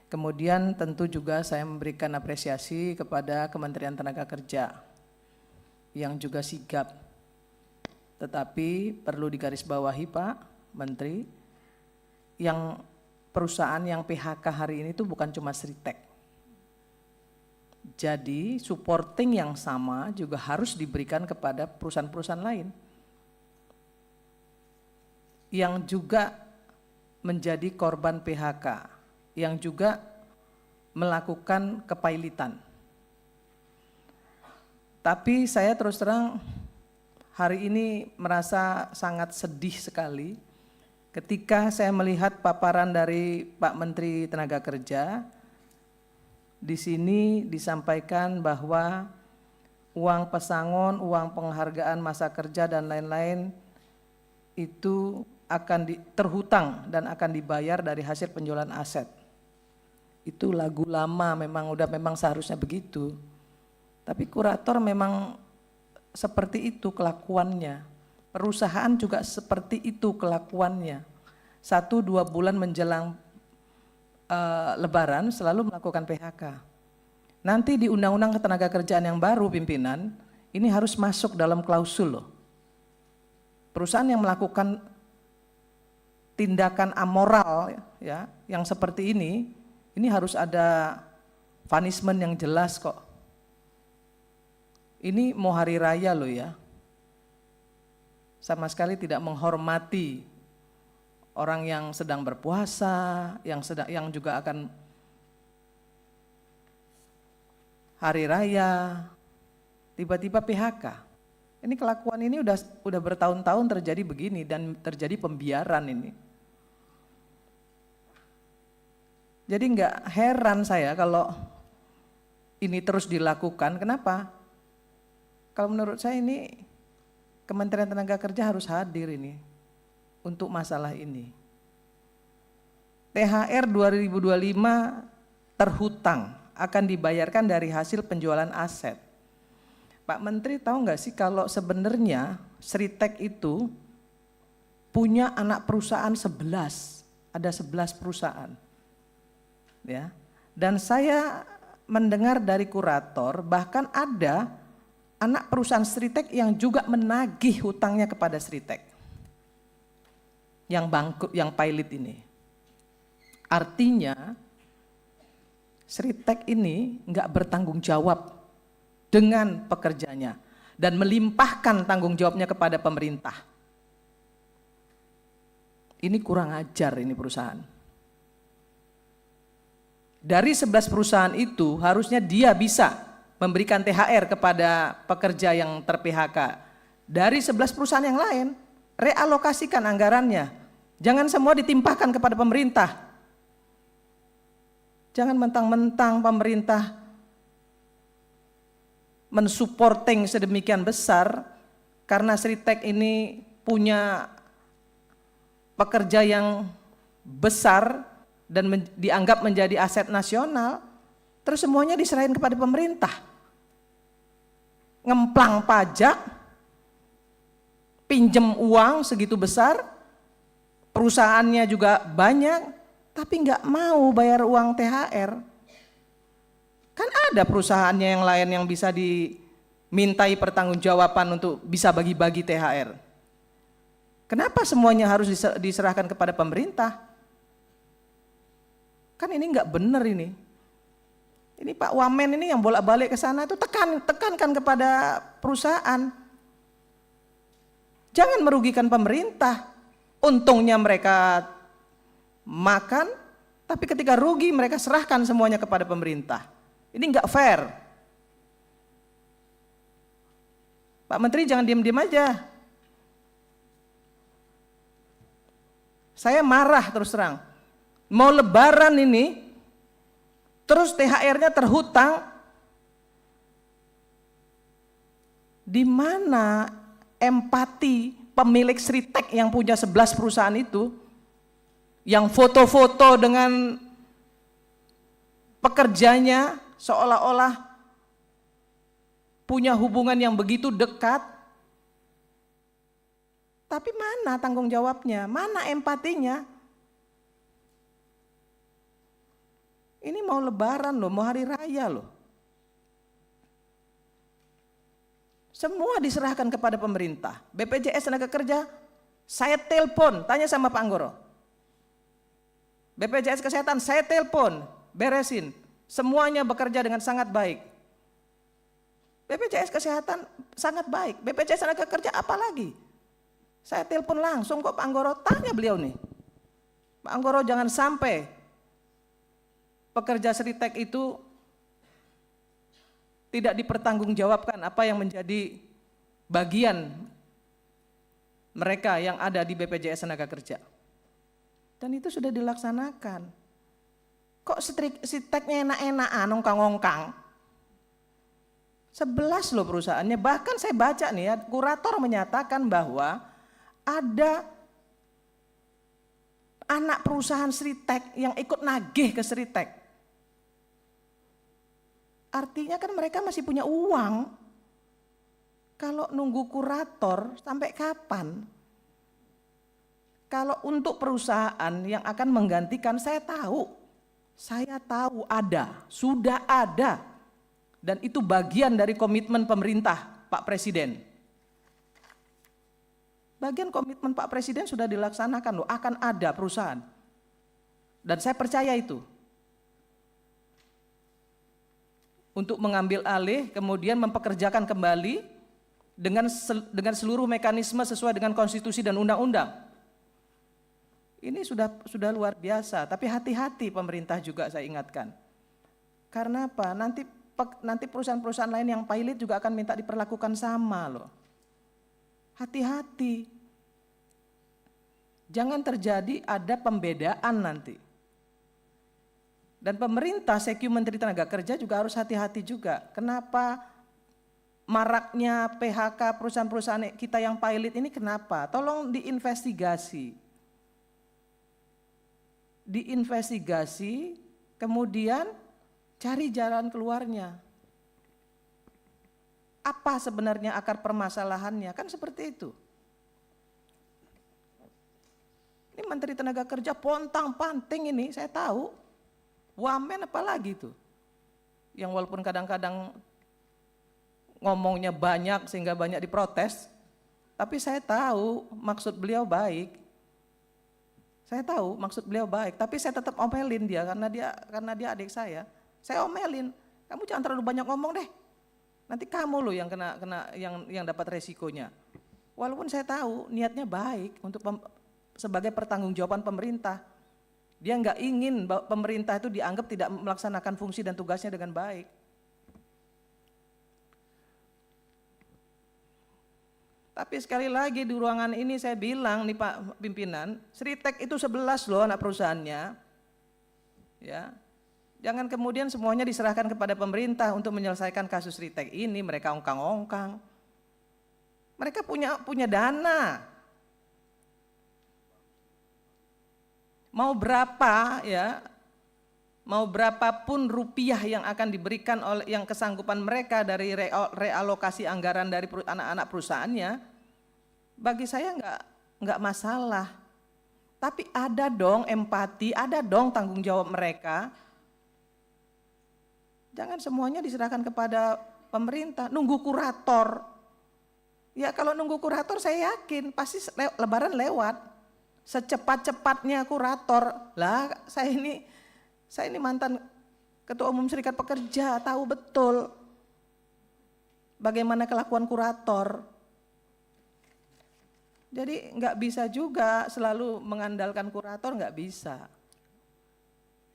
Kemudian tentu juga saya memberikan apresiasi kepada Kementerian Tenaga Kerja yang juga sigap. Tetapi perlu digarisbawahi Pak Menteri, yang perusahaan yang PHK hari ini itu bukan cuma Sritek. Jadi supporting yang sama juga harus diberikan kepada perusahaan-perusahaan lain yang juga menjadi korban PHK, yang juga melakukan kepailitan. Tapi saya terus terang hari ini merasa sangat sedih sekali ketika saya melihat paparan dari Pak Menteri Tenaga Kerja. Di sini disampaikan bahwa uang pesangon, uang penghargaan masa kerja dan lain-lain itu akan terhutang dan akan dibayar dari hasil penjualan aset. Itu lagu lama, memang seharusnya begitu. Tapi kurator memang seperti itu kelakuannya. Perusahaan juga seperti itu kelakuannya. 1-2 bulan menjelang Lebaran selalu melakukan PHK. Nanti di Undang-Undang Ketenagakerjaan yang baru pimpinan, ini harus masuk dalam klausul loh. Perusahaan yang melakukan tindakan amoral ya, yang seperti ini harus ada punishment yang jelas kok. Ini mau hari raya loh ya. Sama sekali tidak menghormati orang yang sedang berpuasa, yang juga akan hari raya, tiba-tiba PHK. Ini kelakuan ini udah bertahun-tahun terjadi begini dan terjadi pembiaran ini. Jadi nggak heran saya kalau ini terus dilakukan. Kenapa? Kalau menurut saya ini Kementerian Tenaga Kerja harus hadir ini untuk masalah ini. THR 2025 terhutang akan dibayarkan dari hasil penjualan aset. Pak Menteri tahu nggak sih kalau sebenarnya Sritek itu punya anak perusahaan 11, ada 11 perusahaan. Ya. Dan saya mendengar dari kurator bahkan ada anak perusahaan Sritek yang juga menagih hutangnya kepada Sritek. Yang bangkrut, yang pilot ini. Artinya Sritek ini nggak bertanggung jawab dengan pekerjanya dan melimpahkan tanggung jawabnya kepada pemerintah. Ini kurang ajar ini perusahaan. Dari 11 perusahaan itu harusnya dia bisa memberikan THR kepada pekerja yang ter-PHK. Dari 11 perusahaan yang lain, realokasikan anggarannya. Jangan semua ditimpahkan kepada pemerintah. Jangan mentang-mentang pemerintah mensupporting sedemikian besar karena Sritek ini punya pekerja yang besar dan dianggap menjadi aset nasional, terus semuanya diserahin kepada pemerintah. Ngemplang pajak, pinjem uang segitu besar, perusahaannya juga banyak, tapi nggak mau bayar uang THR. Kan ada perusahaannya yang lain yang bisa dimintai pertanggungjawaban untuk bisa bagi-bagi THR. Kenapa semuanya harus diserahkan kepada pemerintah? Kan ini nggak benar ini. Ini Pak Wamen ini yang bolak-balik ke sana itu tekankan kepada perusahaan. Jangan merugikan pemerintah. Untungnya mereka makan, tapi ketika rugi mereka serahkan semuanya kepada pemerintah. Ini nggak fair. Pak Menteri jangan diam-diam aja. Saya marah terus terang. Mau Lebaran ini, terus THR-nya terhutang. Di mana empati pemilik Sritek yang punya 11 perusahaan itu, yang foto-foto dengan pekerjanya seolah-olah punya hubungan yang begitu dekat, tapi mana tanggung jawabnya, mana empatinya? Ini mau lebaran loh, mau hari raya loh. Semua diserahkan kepada pemerintah. BPJS Tenaga Kerja, saya telepon, tanya sama Pak Anggoro. BPJS Kesehatan, saya telepon, beresin. Semuanya bekerja dengan sangat baik. BPJS Kesehatan sangat baik. BPJS Tenaga Kerja apalagi? Saya telepon langsung kok Pak Anggoro, tanya beliau nih. Pak Anggoro jangan sampai pekerja Sritek itu tidak dipertanggungjawabkan apa yang menjadi bagian mereka yang ada di BPJS Tenaga Kerja. Dan itu sudah dilaksanakan. Kok Sriteknya enak-enakan, ongkang-ongkang? 11 loh perusahaannya, bahkan saya baca nih ya, kurator menyatakan bahwa ada anak perusahaan Sritek yang ikut nagih ke Sritek. Artinya kan mereka masih punya uang. Kalau nunggu kurator sampai kapan? Kalau untuk perusahaan yang akan menggantikan, saya tahu ada, sudah ada. Dan itu bagian dari komitmen pemerintah Pak Presiden. Bagian komitmen Pak Presiden sudah dilaksanakan loh, akan ada perusahaan. Dan saya percaya itu. Untuk mengambil alih, kemudian mempekerjakan kembali dengan seluruh mekanisme sesuai dengan konstitusi dan undang-undang. Ini sudah luar biasa, tapi hati-hati pemerintah juga saya ingatkan. Karena apa? Nanti perusahaan-perusahaan lain yang pilot juga akan minta diperlakukan sama loh. Hati-hati. Jangan terjadi ada pembedaan nanti. Dan pemerintah, Seku Menteri Tenaga Kerja juga harus hati-hati juga. Kenapa maraknya PHK perusahaan-perusahaan kita yang pilot ini kenapa? Tolong diinvestigasi. Diinvestigasi, kemudian cari jalan keluarnya. Apa sebenarnya akar permasalahannya? Kan seperti itu. Ini Menteri Tenaga Kerja pontang-panting ini, saya tahu. Wamen apalagi tuh, yang walaupun kadang-kadang ngomongnya banyak sehingga banyak diprotes, tapi saya tahu maksud beliau baik. Saya tahu maksud beliau baik, tapi saya tetap omelin dia karena dia adik saya. Saya omelin, kamu jangan terlalu banyak ngomong deh. Nanti kamu loh yang yang dapat resikonya. Walaupun saya tahu niatnya baik untuk sebagai pertanggungjawaban pemerintah. Dia nggak ingin pemerintah itu dianggap tidak melaksanakan fungsi dan tugasnya dengan baik. Tapi sekali lagi di ruangan ini saya bilang nih Pak Pimpinan, Sritek itu 11 loh anak perusahaannya. Ya. Jangan kemudian semuanya diserahkan kepada pemerintah untuk menyelesaikan kasus Sritek ini, mereka ongkang-ongkang. Mereka punya dana. Mau berapa ya, mau berapapun rupiah yang akan diberikan oleh yang kesanggupan mereka dari realokasi anggaran dari anak-anak perusahaannya, bagi saya nggak masalah. Tapi ada dong empati, ada dong tanggung jawab mereka. Jangan semuanya diserahkan kepada pemerintah, nunggu kurator. Ya kalau nunggu kurator saya yakin pasti lebaran lewat. Secepat-cepatnya kurator. Lah saya ini mantan Ketua Umum Serikat Pekerja, tahu betul bagaimana kelakuan kurator. Jadi nggak bisa juga selalu mengandalkan kurator, nggak bisa.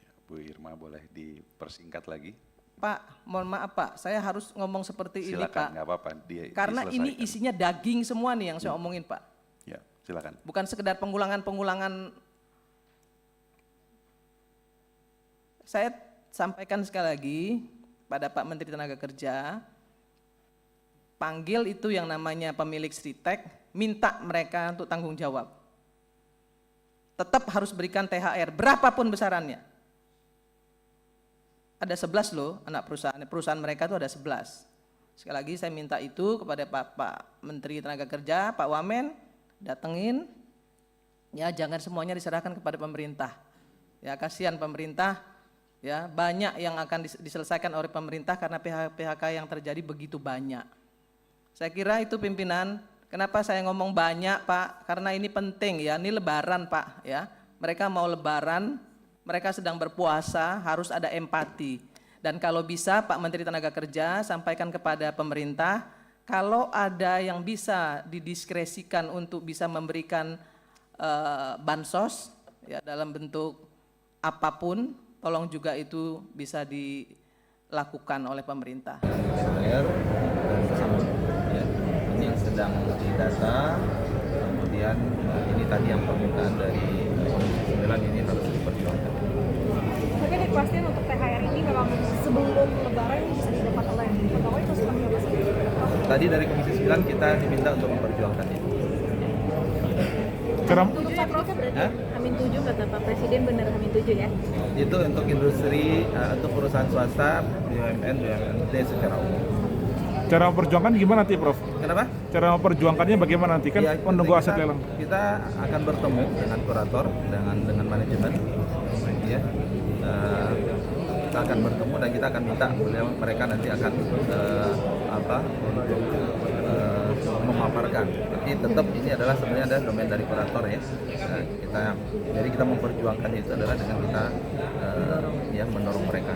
Ya, Bu Irma boleh dipersingkat lagi? Pak, mohon maaf Pak, saya harus ngomong seperti Silakan, ini Pak. Nggak apa-apa, karena ini isinya daging semua nih yang saya omongin Pak. Ya, silakan. Bukan sekedar pengulangan. Saya sampaikan sekali lagi pada Pak Menteri Tenaga Kerja, panggil itu yang namanya pemilik Sritek, minta mereka untuk tanggung jawab. Tetap harus berikan THR, berapapun besarannya. Ada 11 loh anak perusahaan mereka itu ada 11. Sekali lagi saya minta itu kepada Pak Menteri Tenaga Kerja, Pak Wamen, datengin, ya jangan semuanya diserahkan kepada pemerintah. Ya kasihan pemerintah Ya, banyak yang akan diselesaikan oleh pemerintah karena PHK yang terjadi begitu banyak. Saya kira itu pimpinan. Kenapa saya ngomong banyak, Pak? Karena ini penting ya. Ini Lebaran, Pak. Ya, mereka mau Lebaran, mereka sedang berpuasa, harus ada empati. Dan kalau bisa, Pak Menteri Tenaga Kerja sampaikan kepada pemerintah, kalau ada yang bisa didiskresikan untuk bisa memberikan bansos ya dalam bentuk apapun, tolong juga itu bisa dilakukan oleh pemerintah. DPR dan bersama ya, ini yang sedang didata, kemudian ini tadi yang permintaan dari Komisi 9 ini harus diperjuangkan. Mungkin kepastian untuk THR ini memang sebelum Lebaran ini bisa didapat oleh pegawai atau seperti apa sih? Tadi dari Komisi 9 kita diminta untuk memperjuangkan ini. Untuk Caprosnya berarti Amin 7 kata Pak Presiden, benar Amin 7 ya? Itu untuk industri, untuk perusahaan swasta, BUMN, BUMD secara umum. Cara memperjuangkan gimana nanti, Prof? Kenapa? Cara memperjuangkannya bagaimana nanti? Kan Ya, menunggu aset lelang. Kita akan bertemu dengan kurator, dengan manajemen, ya. Kita akan bertemu dan kita akan minta mereka nanti akan memaparkan. Tapi tetap ini adalah sebenarnya ada domain dari kurator ya. Jadi kita memperjuangkan itu adalah dengan kita mendorong mereka.